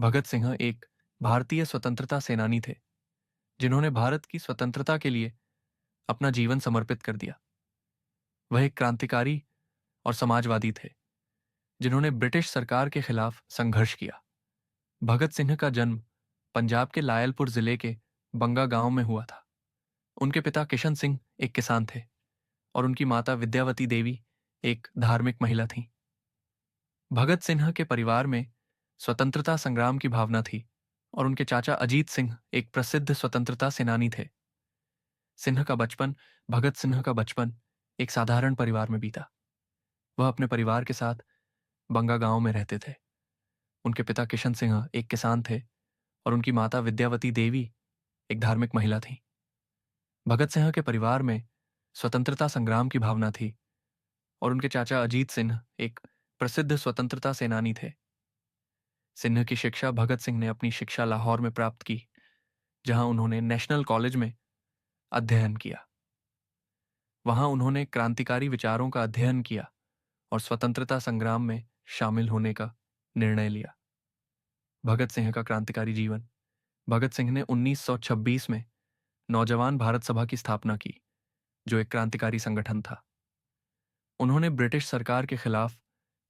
भगत सिंह एक भारतीय स्वतंत्रता सेनानी थे जिन्होंने भारत की स्वतंत्रता के लिए अपना जीवन समर्पित कर दिया। वह एक क्रांतिकारी और समाजवादी थे जिन्होंने ब्रिटिश सरकार के खिलाफ संघर्ष किया। भगत सिंह का जन्म पंजाब के लायलपुर जिले के बंगा गांव में हुआ था। उनके पिता किशन सिंह एक किसान थे और उनकी माता विद्यावती देवी एक धार्मिक महिला थीं। भगत सिंह के परिवार में स्वतंत्रता संग्राम की भावना थी और उनके चाचा अजीत सिंह एक प्रसिद्ध स्वतंत्रता सेनानी थे। सिन्हा का बचपन भगत सिन्हा का बचपन एक साधारण परिवार में बीता। वह अपने परिवार के साथ बंगा गांव में रहते थे। उनके पिता किशन सिंह एक किसान थे और उनकी माता विद्यावती देवी एक धार्मिक महिला थी। भगत सिंह के परिवार में स्वतंत्रता संग्राम की भावना थी और उनके चाचा अजीत सिंह एक प्रसिद्ध स्वतंत्रता सेनानी थे। सिन्हा की शिक्षा भगत सिंह ने अपनी शिक्षा लाहौर में प्राप्त की, जहां उन्होंने नेशनल कॉलेज में अध्ययन किया। वहां उन्होंने क्रांतिकारी विचारों का अध्ययन किया और स्वतंत्रता संग्राम में शामिल होने का निर्णय लिया। भगत सिंह का क्रांतिकारी जीवन। भगत सिंह ने 1926 में नौजवान भारत सभा की स्थापना की, जो एक क्रांतिकारी संगठन था। उन्होंने ब्रिटिश सरकार के खिलाफ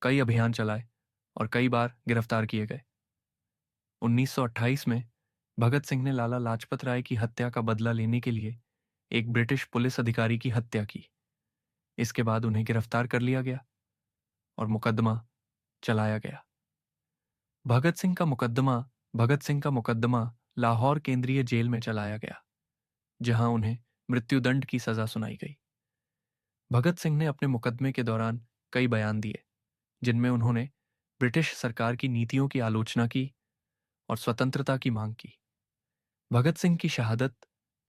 कई अभियान चलाए और कई बार गिरफ्तार किए गए। 1928 में भगत सिंह ने लाला लाजपत राय की हत्या का बदला लेने के लिए एक ब्रिटिश पुलिस अधिकारी की हत्या की। इसके बाद उन्हें गिरफ्तार कर लिया गया और मुकदमा चलाया गया। भगत सिंह का मुकदमा लाहौर केंद्रीय जेल में चलाया गया, जहां उन्हें मृत्युदंड की सजा सुनाई गई। भगत सिंह ने अपने मुकदमे के दौरान कई बयान दिए, जिनमें उन्होंने ब्रिटिश सरकार की नीतियों की आलोचना की और स्वतंत्रता की मांग की। भगत सिंह की शहादत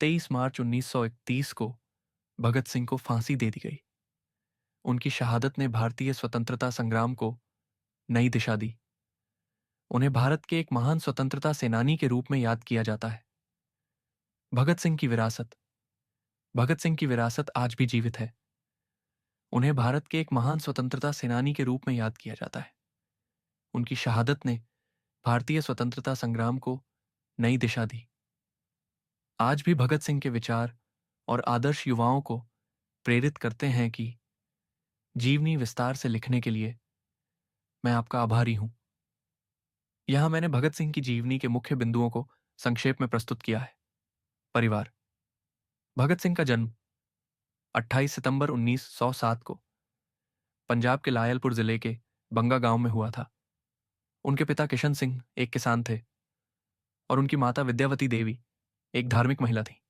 23 मार्च 1931 को भगत सिंह को फांसी दे दी गई। उनकी शहादत ने भारतीय स्वतंत्रता संग्राम को नई दिशा दी। उन्हें भारत के एक महान स्वतंत्रता सेनानी के रूप में याद किया जाता है। भगत सिंह की विरासत। भगत सिंह की विरासत आज भी जीवित है। उन्हें भारत के एक महान स्वतंत्रता सेनानी के रूप में याद किया जाता है। उनकी शहादत ने भारतीय स्वतंत्रता संग्राम को नई दिशा दी। आज भी भगत सिंह के विचार और आदर्श युवाओं को प्रेरित करते हैं कि जीवनी विस्तार से लिखने के लिए मैं आपका आभारी हूं। यहां मैंने भगत सिंह की जीवनी के मुख्य बिंदुओं को संक्षेप में प्रस्तुत किया है। परिवार। भगत सिंह का जन्म 28 सितंबर 1907 को पंजाब के लायलपुर जिले के बंगा गांव में हुआ था। उनके पिता किशन सिंह एक किसान थे और उनकी माता विद्यावती देवी एक धार्मिक महिला थी।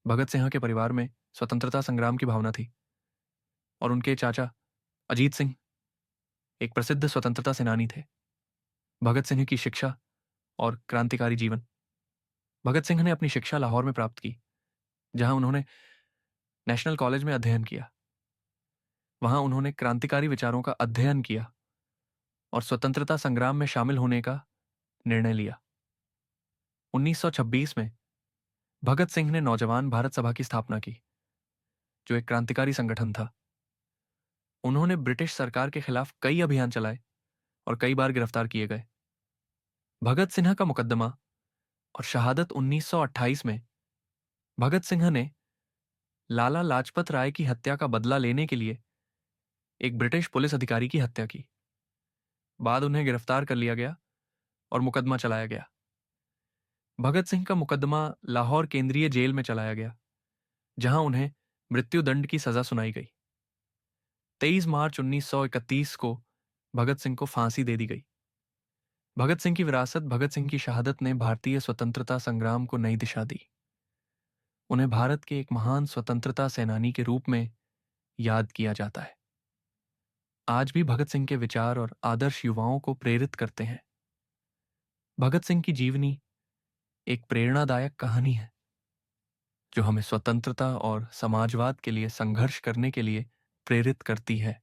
भगत सिंह के परिवार में स्वतंत्रता संग्राम की भावना थी और उनके चाचा अजीत सिंह एक प्रसिद्ध स्वतंत्रता सेनानी थे। भगत सिंह की शिक्षा और क्रांतिकारी जीवन। भगत सिंह ने अपनी शिक्षा लाहौर में प्राप्त की, जहां उन्होंने नेशनल कॉलेज में अध्ययन किया। वहां उन्होंने क्रांतिकारी विचारों का अध्ययन किया और स्वतंत्रता संग्राम में शामिल होने का निर्णय लिया। 1926 में भगत सिंह ने नौजवान भारत सभा की स्थापना की, जो एक क्रांतिकारी संगठन था। उन्होंने ब्रिटिश सरकार के खिलाफ कई अभियान चलाए और कई बार गिरफ्तार किए गए। भगत सिन्हा का मुकदमा और शहादत 1928 में भगत सिंह ने लाला लाजपत राय की हत्या का बदला लेने के लिए एक ब्रिटिश पुलिस अधिकारी की हत्या की। बाद उन्हें गिरफ्तार कर लिया गया और मुकदमा चलाया गया। भगत सिंह का मुकदमा लाहौर केंद्रीय जेल में चलाया गया, जहां उन्हें मृत्युदंड की सजा सुनाई गई। 23 मार्च 1931 को भगत सिंह को फांसी दे दी गई। भगत सिंह की विरासत। भगत सिंह की शहादत ने भारतीय स्वतंत्रता संग्राम को नई दिशा दी। उन्हें भारत के एक महान स्वतंत्रता सेनानी के रूप में याद किया जाता है। आज भी भगत सिंह के विचार और आदर्श युवाओं को प्रेरित करते हैं। भगत सिंह की जीवनी एक प्रेरणादायक कहानी है, जो हमें स्वतंत्रता और समाजवाद के लिए संघर्ष करने के लिए प्रेरित करती है।